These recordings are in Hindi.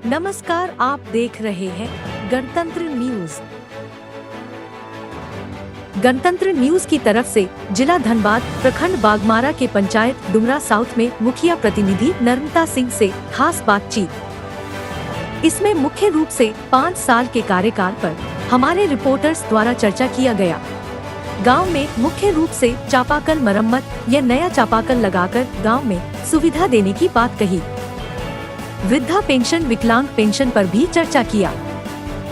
नमस्कार, आप देख रहे हैं गणतंत्र न्यूज। गणतंत्र न्यूज की तरफ से जिला धनबाद प्रखंड बागमारा के पंचायत डुमरा साउथ में मुखिया प्रतिनिधि नर्मदा सिंह से खास बातचीत। इसमें मुख्य रूप से 5 साल के कार्यकाल पर हमारे रिपोर्टर्स द्वारा चर्चा किया गया। गांव में मुख्य रूप से चापाकल मरम्मत या नया चापाकल लगाकर गांव में सुविधा देने की बात कही। वृद्धा पेंशन, विकलांग पेंशन पर भी चर्चा किया।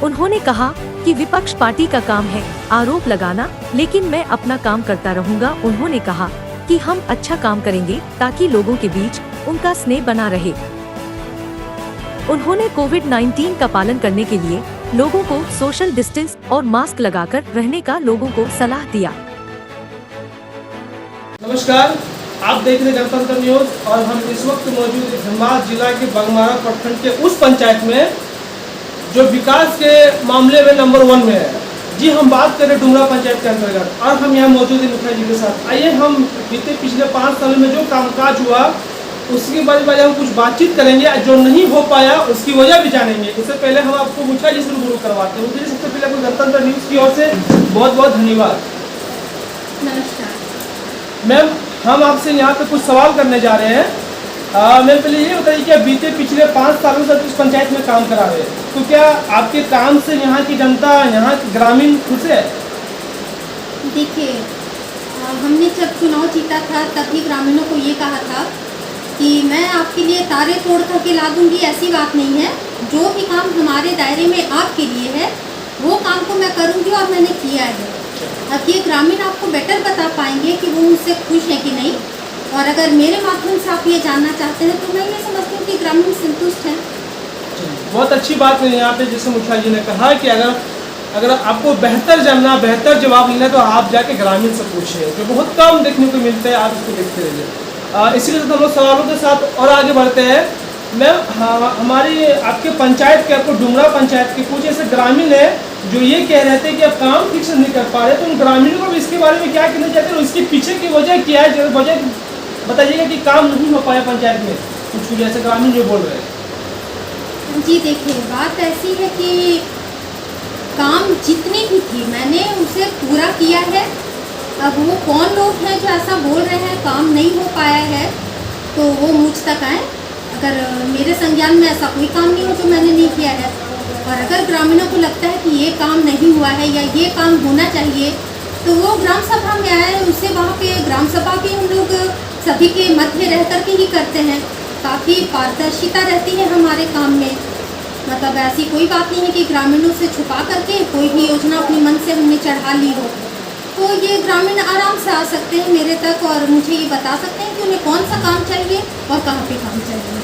उन्होंने कहा कि विपक्ष पार्टी का काम है आरोप लगाना, लेकिन मैं अपना काम करता रहूंगा। उन्होंने कहा कि हम अच्छा काम करेंगे ताकि लोगों के बीच उनका स्नेह बना रहे। उन्होंने कोविड-19 का पालन करने के लिए लोगों को सोशल डिस्टेंस और मास्क लगाकर रहने का लोगों को सलाह दिया। नमस्कार, आप देख रहे गणतंत्र न्यूज और हम इस वक्त मौजूद हैं धनबाद जिला के बागमारा प्रखंड के उस पंचायत में जो विकास के मामले में नंबर 1 में है। जी, हम बात करें डुमरा पंचायत के अंतर्गत और हम यहाँ मौजूद हैं मुखिया जी के साथ। आइए हम पिछले 5 सालों में जो कामकाज हुआ उसके बारे में हम कुछ बातचीत करेंगे। जो नहीं हो पाया उसकी वजह भी जानेंगे। इससे पहले हम आपको मुखिया जी से रूबरू करवाते हैं। मुखिया जी, सबसे पहले आपको गणतंत्र न्यूज की ओर से बहुत बहुत धन्यवाद। नमस्कार मैम, हम आपसे यहाँ पे कुछ सवाल करने जा रहे हैं। मैम, पहले ये बताइए कि बीते पिछले 5 सालों से इस पंचायत में काम करा रहे हैं, तो क्या आपके काम से यहाँ की जनता, यहाँ के ग्रामीण खुश है? देखिए, हमने जब चुनाव जीता था तभी ग्रामीणों को ये कहा था कि मैं आपके लिए तारे तोड़ करके ला दूंगी। ऐसी बात नहीं है। जो भी काम हमारे दायरे में आपके लिए है वो काम को मैं करूंगी और मैंने किया है। अब ये ग्रामीण आपको बेटर बता पाएंगे कि वो मुझसे खुश है कि नहीं। और अगर मेरे माध्यम से आप ये जानना चाहते हैं तो मैं ये समझती हूँ कि ग्रामीण संतुष्ट हैं। बहुत अच्छी बात है। यहाँ पे जैसे मुखिया जी ने कहा कि अगर आपको बेहतर जानना, बेहतर जवाब लेना तो आप जाके ग्रामीण से पूछिए, जो बहुत कम देखने को मिलता है। आप इसको देखते रहिए। इसीलिए हम लोग सवालों के साथ और आगे बढ़ते हैं। मैम, हमारी आपके पंचायत के, आपको डुमरा पंचायत के कुछ ऐसे ग्रामीण है जो ये कह रहे थे कि आप काम ठीक से नहीं कर पा रहे, तो उन ग्रामीणों को भी इसके बारे में क्या कहना चाहते हैं और इसके पीछे की वजह क्या है? वजह बताइएगा कि काम नहीं हो पाया पंचायत में। कुछ ऐसे ग्रामीण जो बोल रहे हैं। जी देखिए, बात ऐसी है कि काम जितनी भी थी मैंने उसे पूरा किया है। अब वो कौन लोग हैं जो ऐसा बोल रहे हैं काम नहीं हो पाया है, तो वो मुझ तक आए। अगर मेरे संज्ञान में ऐसा कोई काम नहीं हो जो मैंने नहीं किया है, और अगर ग्रामीणों को लगता है कि ये काम नहीं हुआ है या ये काम होना चाहिए, तो वो ग्राम सभा में आए। उसे वहाँ पे ग्राम सभा भी हम लोग सभी के मध्य रह कर के ही करते हैं। काफ़ी पारदर्शिता रहती है हमारे काम में। मतलब ऐसी कोई बात नहीं है कि ग्रामीणों से छुपा करके कोई भी योजना अपने मन से हमने चढ़ा ली हो। तो ये ग्रामीण आराम से आ सकते हैं मेरे तक और मुझे ये बता सकते हैं कि उन्हें कौन सा काम चाहिए और कहाँ पे काम चाहिए।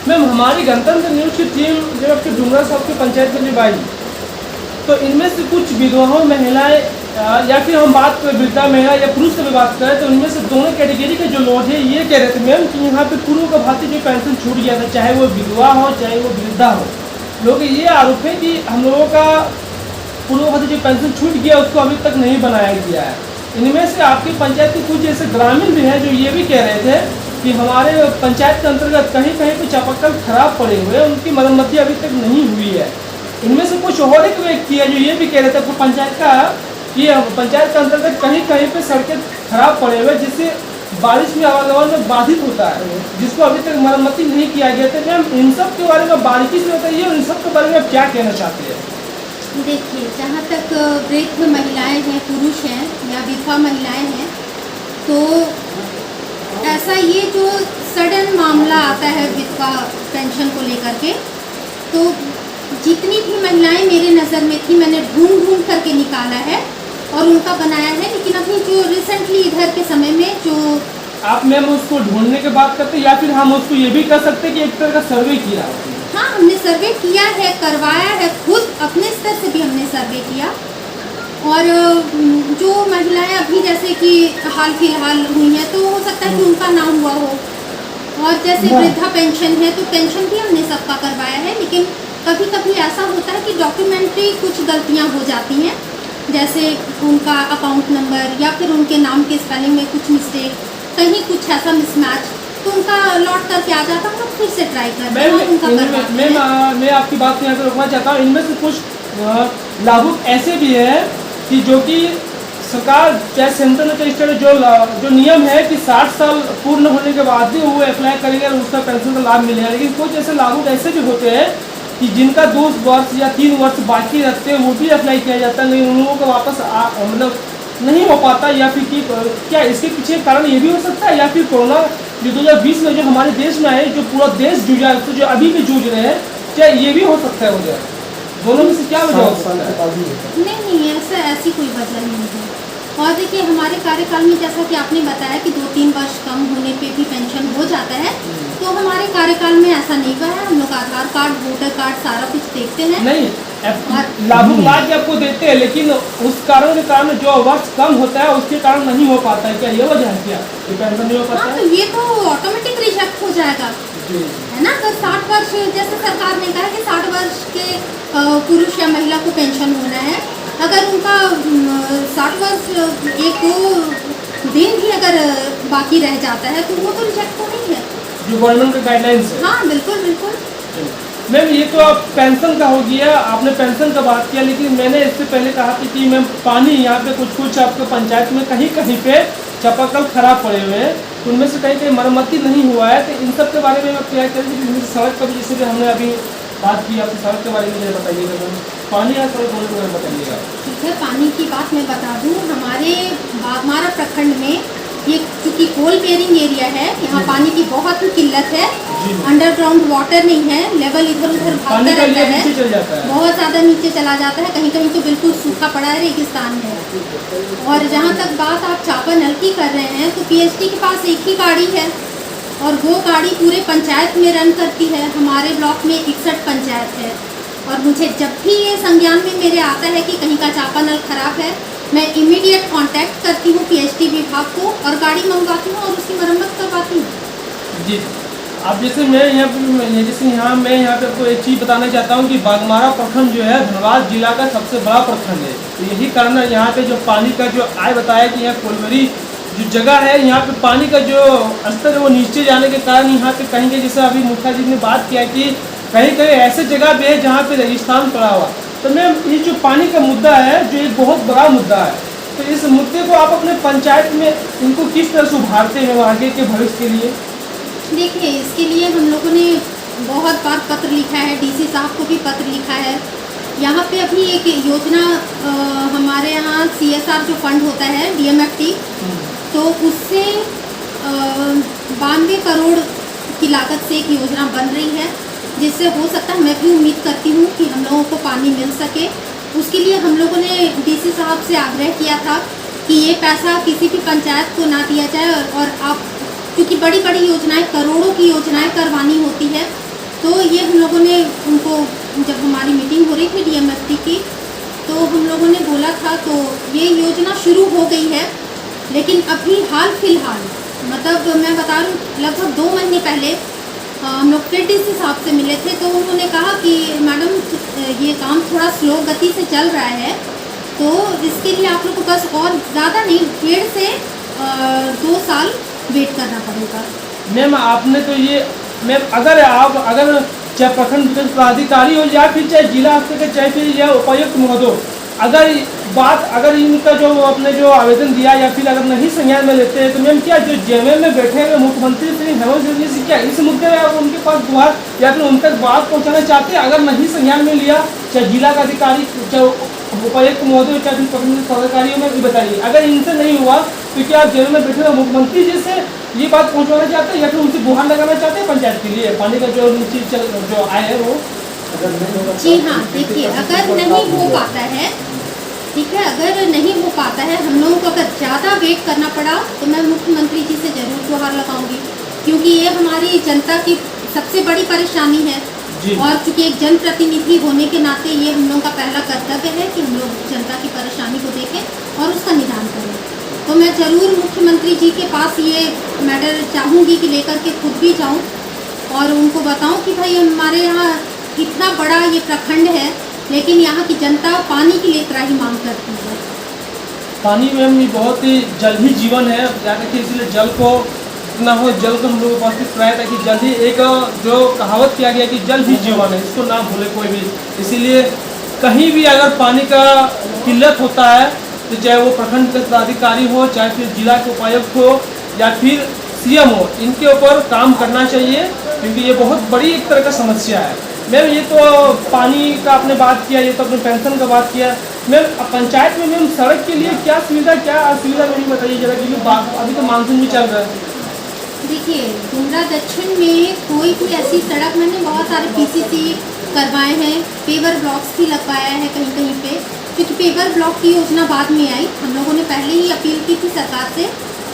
मैम, हमारी गणतंत्र न्यूज की टीम जब आपके डुमरा साहब की पंचायत में जब आई, तो इनमें से कुछ विधवाओं महिलाएं या फिर हम बात करें वृद्धा महिला या पुरुष की भी बात करें, तो इनमें से दोनों कैटेगरी के जो लोग हैं ये कह रहे थे मैम कि यहाँ पे पूर्व का भांति जो पेंशन छूट गया था, चाहे वो विधवा हो चाहे वो वृद्धा हो। लोग ये आरोप है कि हम लोगों का पूर्व भांति जो पेंशन छूट गया उसको अभी तक नहीं बनाया गया है। इनमें से आपकी पंचायत के कुछ ऐसे ग्रामीण भी हैं जो ये भी कह रहे थे कि हमारे पंचायत के अंतर्गत कहीं कहीं पे चापाकल खराब पड़े हुए हैं, उनकी मरम्मती अभी तक नहीं हुई है। इनमें से कुछ और एक व्यक्ति है जो ये भी कह रहे थे आपको पंचायत का कि पंचायत के अंतर्गत कहीं कहीं पे सड़कें खराब पड़े हुए जिससे बारिश में आवागमन में बाधित होता है, जिसको अभी तक मरम्मती नहीं किया गया था। मैम, इन सब के बारे में बारीकी से बताइए और इन सब के बारे में आप क्या कहना चाहते हैं? देखिए, जहाँ तक वृद्ध महिलाएं हैं, पुरुष हैं या विधवा महिलाएं हैं, तो ऐसा ये जो सडन मामला आता है विधवा पेंशन को लेकर के, तो जितनी भी महिलाएं मेरे नज़र में थी मैंने ढूंढ करके निकाला है और उनका बनाया है। लेकिन अभी जो रिसेंटली इधर के समय में जो आप मैम उसको ढूंढने की बात करते या फिर हम उसको ये भी कर सकते हैं कि एक तरह का सर्वे किया? हाँ, हमने सर्वे किया है, करवाया है, खुद अपने स्तर से भी हमने सर्वे किया। और जो महिलाएं अभी जैसे कि हाल फिलहाल हुई हैं तो हो सकता है कि उनका नाम हुआ हो। और जैसे वृद्धा पेंशन है तो पेंशन भी हमने सबका करवाया है। लेकिन कभी कभी ऐसा होता है कि डॉक्यूमेंट्री कुछ गलतियाँ हो जाती हैं, जैसे उनका अकाउंट नंबर या फिर उनके नाम के स्पेलिंग में कुछ मिस्टेक, कहीं कुछ ऐसा मिसमैच, तो उनका लौट करके आ जाता, हम लोग फिर से ट्राई करते हैं मैम और उनका करवाते हैं। मैं आपकी बात यहाँ पे रोकना चाहता हूँ। इनमें से कुछ लाभुक ऐसे भी है कि जो कि सरकार चाहे सेंटर में चाहे स्टेट जो नियम है कि 60 साल पूर्ण होने के बाद भी वो अप्लाई करेंगे और उसका पेंशन का लाभ मिलेगा। लेकिन कुछ ऐसे लाभुक ऐसे भी होते हैं कि जिनका 2 वर्ष या 3 वर्ष बाकी रहते हैं, वो भी अप्लाई किया जाता है, लेकिन उन लोगों को वापस मतलब नहीं हो पाता। या फिर कि क्या इसके पीछे कारण ये भी हो सकता है, या फिर कोरोना जो 2020 में जो हमारे देश में आए, जो पूरा देश जूझा, तो जो अभी भी जूझ रहे हैं, क्या ये भी हो सकता है वजह? दोनों में से क्या वजह हो सकता है? नहीं, ऐसी कोई वजह नहीं है। और देखिए हमारे कार्यकाल में जैसा कि आपने बताया कि 2-3 वर्ष कम होने पे भी पेंशन हो जाता है, तो हमारे कार्यकाल में ऐसा नहीं हुआ है। हम लोग आधार कार्ड, वोटर कार्ड सारा कुछ देखते हैं। नहीं, लाभुक लाभ आपको देते हैं, लेकिन उस कारण के कारण जो वर्ष कम होता है उसके कारण नहीं हो पाता है। क्या ये वजह है? क्या ये पेंशन नहीं हो पाता हाँ, है? तो ये तो ऑटोमेटिक रिजेक्ट हो जाएगा, है ना। अगर 60 वर्ष जैसे सरकार ने कहा कि 60 वर्ष के पुरुष या महिला को पेंशन होना है, अगर उनका 60 वर्ष 1-2 दिन भी अगर बाकी रह जाता है तो वो तो रिजेक्ट तो नहीं है, जो गवर्नमेंट के गाइडलाइंस है। हाँ बिल्कुल बिल्कुल। मैम ये तो आप पेंशन का हो गया, आपने पेंशन का बात किया, लेकिन मैंने इससे पहले कहा था कि मैम पानी यहाँ पे कुछ आपके पंचायत में कहीं कहीं पे चापाकल खराब पड़े हुए हैं, तो उनमें से कहीं मरम्मती नहीं हुआ है। तो इन सब के बारे में आप क्या करेंगे? सड़क का भी जैसे भी हमने अभी बात की, आपसे सड़क के बारे में मुझे बताइएगा मैम, पानी या सड़क होने के बारे में बताइएगा। ठीक है, पानी की बात मैं बता दूँ, हमारे बागमारा प्रखंड में ये चूँकि कोल बेरिंग एरिया है, यहाँ पानी की बहुत ही किल्लत है। अंडरग्राउंड वाटर नहीं है, लेवल इधर उधर भागता रहता है, बहुत ज़्यादा नीचे चला जाता है, कहीं कहीं तो बिल्कुल सूखा पड़ा है, रेगिस्तान है। और जहाँ तक बात आप चापा नल की कर रहे हैं, तो पीएचडी के पास एक ही गाड़ी है और वो गाड़ी पूरे पंचायत में रन करती है। हमारे ब्लॉक में 61 पंचायत है और मुझे जब भी ये संज्ञान में मेरे आता है कि कहीं का चापा नल खराब है, मैं इमीडिएट कांटेक्ट करती हूँ पीएचडी विभाग को और गाड़ी मंगवाती हूँ और उसकी मरम्मत करवाती हूँ। जी, अब जैसे मैं यहाँ पे आपको एक चीज़ बताना चाहता हूँ कि बागमारा प्रखंड जो है धनबाद जिला का सबसे बड़ा प्रखंड है। तो यही कारण है यहाँ पे जो पानी का जो आय बताया कि यहाँ कोलबेरी जो जगह है, यहाँ पे पानी का जो स्तर है वो नीचे जाने के कारण यहाँ पे कहीं के, जैसे अभी मुखिया जी ने बात किया कि कहीं कहीं ऐसे जगह भी है जहाँ पे रेगिस्तान पड़ा हुआ। तो मैम ये जो पानी का मुद्दा है, जो एक बहुत बड़ा मुद्दा है, तो इस मुद्दे को आप अपने पंचायत में इनको किस तरह से उभारते हैं आगे के भविष्य के लिए? देखिए, इसके लिए हम लोगों ने बहुत बार पत्र लिखा है, डीसी साहब को भी पत्र लिखा है। यहाँ पे अभी एक योजना हमारे यहाँ CSR जो फंड होता है DMFT, तो उससे 92 करोड़ की लागत से एक योजना बन रही है, जिससे हो सकता है, मैं भी उम्मीद करती हूँ कि हम लोगों को पानी मिल सके। उसके लिए हम लोगों ने डीसी साहब से आग्रह किया था कि ये पैसा किसी भी पंचायत को ना दिया जाए और आप, क्योंकि बड़ी बड़ी योजनाएं, करोड़ों की योजनाएं करवानी होती है, तो ये हम लोगों ने उनको, जब हमारी मीटिंग हो रही थी DMFT की, तो हम लोगों ने बोला था, तो ये योजना शुरू हो गई है। लेकिन अभी हाल फिलहाल, मतलब मैं बता रही हूँ, लगभग 2 महीने पहले हम लोग फिर डीसी साहब से मिले थे, तो उन्होंने कहा कि मैडम ये काम थोड़ा स्लो गति से चल रहा है, तो इसके लिए आप लोग को बस और ज़्यादा नहीं, 1.5 से 2 साल वेट करना पड़ेगा। मैम आपने तो ये, मैम अगर चाहे प्रखंड विकास पदाधिकारी हो या फिर चाहे जिला स्तर के, चाहे फिर या उपायुक्त महोदय, अगर इनका जो आपने जो आवेदन दिया या फिर अगर नहीं संज्ञान में लेते हैं, तो मैम क्या जो जेएमएम में बैठे हुए मुख्यमंत्री श्री हेमंत सोरेन जी, क्या इस मुद्दे में आप उनके पास गुहार या फिर उन तक बात पहुँचाना चाहते हैं? अगर नहीं संज्ञान में लिया, चाहे जिला का अधिकारी, चाहे उपायुक्त महोदय, चाहे फिर प्रखंड पदाधिकारियों में भी बताइए, अगर इनसे नहीं हुआ तो क्या आप जेल में बैठे हुए मुख्यमंत्री जी से ये बात पहुँचवाना चाहते हैं या फिर उनसे गुहार लगाना चाहते हैं पंचायत के लिए पानी का जो नीचे जो आय है वो? जी हाँ, देखिए, अगर नहीं हो पाता है, ठीक है, अगर नहीं हो पाता है, हम लोगों को अगर ज़्यादा वेट करना पड़ा, तो मैं मुख्यमंत्री जी से ज़रूर गुहार लगाऊंगी, क्योंकि ये हमारी जनता की सबसे बड़ी परेशानी है। और चूँकि एक जनप्रतिनिधि होने के नाते ये हम लोगों का पहला कर्तव्य है कि हम लोग जनता की परेशानी को देखें और उसका निदान करें। तो मैं ज़रूर मुख्यमंत्री जी के पास ये मैटर चाहूँगी कि लेकर के खुद भी जाऊँ और उनको बताऊँ कि भाई हमारे यहाँ इतना बड़ा ये प्रखंड है, लेकिन यहाँ की जनता पानी की लिए त्राही मांग करती है। पानी में बहुत ही जल ही जीवन है, याद रखिए, इसलिए जल को जितना हो जल को हम लोग उपस्थित कराएं, ताकि जल ही एक जो कहावत किया गया कि जल ही जीवन है, इसको ना भूले कोई भी। इसीलिए कहीं भी अगर पानी का किल्लत होता है तो चाहे वो प्रखंड के पदाधिकारी हो, चाहे फिर जिला के उपायुक्त हो या फिर सीएम हो, इनके ऊपर काम करना चाहिए, क्योंकि ये बहुत बड़ी एक तरह का समस्या है। मैम ये तो पानी का आपने बात किया, ये तो अपने पेंशन का बात किया। मैम पंचायत में मैम सड़क के लिए क्या सुविधा क्या असुविधा मैम बताइए जरा, क्योंकि अभी तो मानसून भी चल रहा है। देखिए, डुमरा दक्षिण में कोई भी ऐसी सड़क, मैंने बहुत सारे पीसीसी करवाए हैं, पेवर ब्लॉक्स भी लगवाया है कहीं कहीं पे, क्योंकि पेवर ब्लॉक की योजना बाद में आई। हम लोगों ने पहले ही अपील की थी सरकार से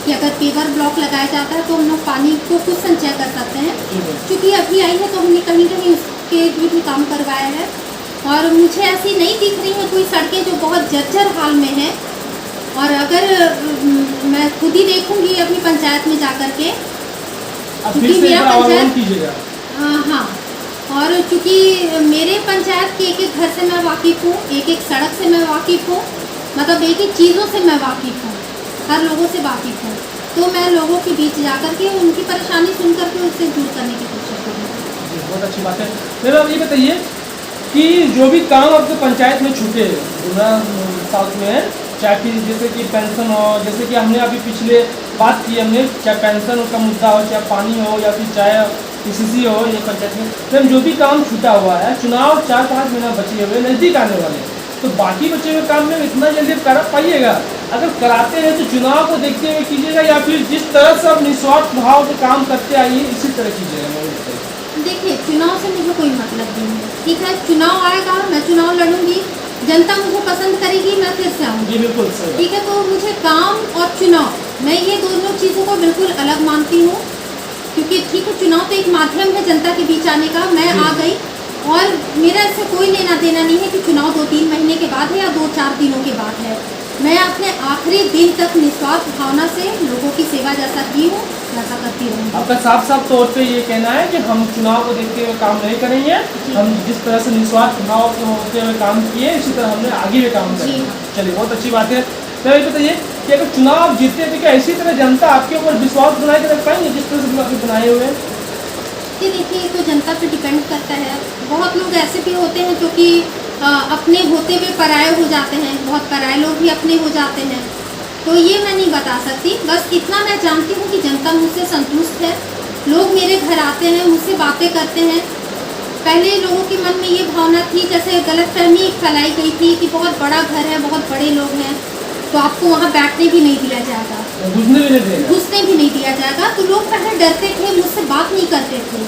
कि अगर पेवर ब्लॉक लगाया जाता है तो हम लोग पानी को कुछ संचय कर सकते हैं। क्योंकि अभी आई है तो हमने कहीं कहीं उसके लिए भी काम करवाया है, और मुझे ऐसी नहीं दिख रही है कोई सड़कें जो बहुत जर्जर हाल में है। और अगर मैं खुद ही देखूंगी अपनी पंचायत में जाकर के, क्योंकि मेरा पंचायत हाँ, और चूँकि मेरे पंचायत के एक एक घर से मैं वाकिफ़ हूँ, एक एक सड़क से मैं वाकिफ़ हूँ, मतलब एक एक चीज़ों से मैं वाकिफ़ हूँ, हर लोगों से वाकिफ़ हूँ। तो मैं लोगों के बीच जाकर के उनकी परेशानी सुन करके उससे दूर करने की कोशिश करूँगी। बहुत अच्छी बात है। मेरा ये बताइए कि जो भी काम आपके पंचायत में छूटे डुमरा साउथ में, चाहे फिर जैसे कि पेंशन हो, जैसे कि हमने अभी पिछले बात की हमने, चाहे पेंशन का मुद्दा हो, चाहे पानी हो, या फिर चाहे पीसीसी हो, ये पंचायत में मैम जो भी काम छूटा हुआ है, चुनाव 4-5 महीना बचे हुए नज़दीक आने वाले, तो बाकी बचे हुए काम में इतना जल्दी करा पाइएगा? अगर कराते हैं तो चुनाव को देखते हुए कीजिएगा, या फिर जिस तरह से आप निस्वार्थ भाव से काम करते आइए इसी तरह कीजिएगा? देखिए, चुनाव से मुझे कोई मतलब नहीं है, ठीक है। चुनाव आएगा, मैं चुनाव लड़ूंगी, जनता मुझे पसंद करेगी, मैं फिर से आऊँगी, बिल्कुल सही, ठीक है। तो मुझे काम और चुनाव, मैं ये दोनों चीज़ों को बिल्कुल अलग मानती हूँ, क्योंकि ठीक है, चुनाव तो एक माध्यम है जनता के बीच आने का। मैं आ गई और मेरा इससे कोई लेना देना नहीं है कि चुनाव 2-3 महीने के बाद है या 2-4 दिनों के बाद है। मैं अपने आखिरी दिन तक निस्वार्थ भावना से लोगों की सेवा जैसा की हूँ वैसा करती रहूँगी। आपका साफ तौर पे ये कहना है कि हम चुनाव को देखते हुए काम नहीं करेंगे, हम जिस तरह से निस्वार्थ भाव के होते हुए काम किए इसी तरह हमने आगे भी काम करेंगे। चलिए, बहुत अच्छी बात है। तो ये बताइए कि अगर चुनाव जीतते हैं तो क्या इसी तरह जनता आपके ऊपर विश्वास बनाए के रख पाएंगे जिस तरह से आपने बनाए हुए हैं? जी देखिए, ये तो जनता पे डिपेंड करता है। बहुत लोग ऐसे भी होते हैं जो कि अपने होते हुए पराये हो जाते हैं, बहुत पराये लोग भी अपने हो जाते हैं, तो ये मैं नहीं बता सकती। बस इतना मैं जानती हूँ कि जनता मुझसे संतुष्ट है, लोग मेरे घर आते हैं, मुझसे बातें करते हैं। पहले लोगों के मन में ये भावना थी, जैसे गलतफहमी फैलाई गई थी कि बहुत बड़ा घर है, बहुत बड़े लोग हैं, तो आपको वहाँ बैठने भी नहीं दिया जाएगा, घुसने भी नहीं दिया जाएगा। तो लोग पहले डरते थे, मुझसे बात नहीं करते थे,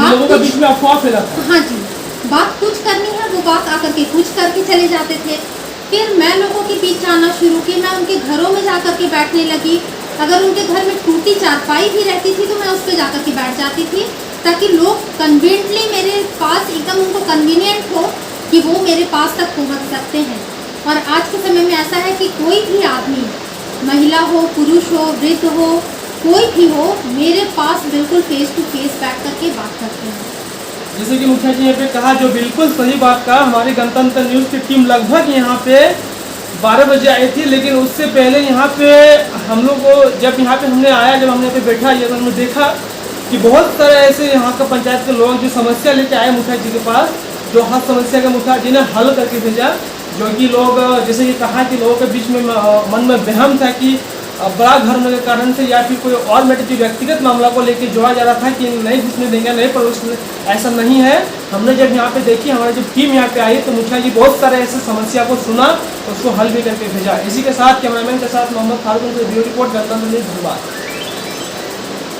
लोगों के बीच में अफवाह फैला था। हाँ जी, बात कुछ करनी है वो बात आकर के कुछ करके चले जाते थे। फिर मैं लोगों के बीच आना शुरू की, मैं उनके घरों में जाकर के बैठने लगी। अगर उनके घर में टूटी चारपाई भी रहती थी तो मैं उस पर जाकर के बैठ जाती थी, ताकि लोग कन्वीनियंटली मेरे पास, एकदम उनको कन्वीनियंट हो कि वो मेरे पास तक पहुँच सकते हैं। और आज के समय में ऐसा है कि कोई भी आदमी, महिला हो, पुरुष हो, वृद्ध हो, कोई भी हो, मेरे पास बिल्कुल फेस टू फेस बैठ करके बात करते हैं। जैसे कि मुखिया जी यहाँ पे कहा, जो बिल्कुल सही बात कहा। हमारी गणतंत्र न्यूज़ की टीम लगभग यहाँ पे 12 बजे आई थी, लेकिन उससे पहले यहाँ पे हम लोग को जब यहाँ पे हमने आया, जब हमने यहाँ पे बैठा, ये तो हमने देखा कि बहुत सारे ऐसे यहाँ का पंचायत के लोग जो समस्या लेके आए मुखिया जी के पास, जो हर समस्या का मुखिया जी ने हल करके भेजा। जो कि लोग, जैसे कि कहा कि लोगों के बीच में मन में वहम था कि बड़ा घर होने के कारण से या फिर कोई और मैटर व्यक्तिगत मामला को लेकर जोड़ा जा रहा था कि नहीं घुसने देंगे, नहीं प्रवेश, ऐसा नहीं है। हमने जब यहाँ पे देखी, हमारी जब टीम यहाँ पे आई तो मुखिया जी बहुत सारे ऐसे समस्या को सुना, उसको हल भी करके भेजा। इसी के साथ कैमरामैन के साथ मोहम्मद फारूक से वीडियो रिपोर्ट गणतंत्र न्यूज़ धन्यवाद।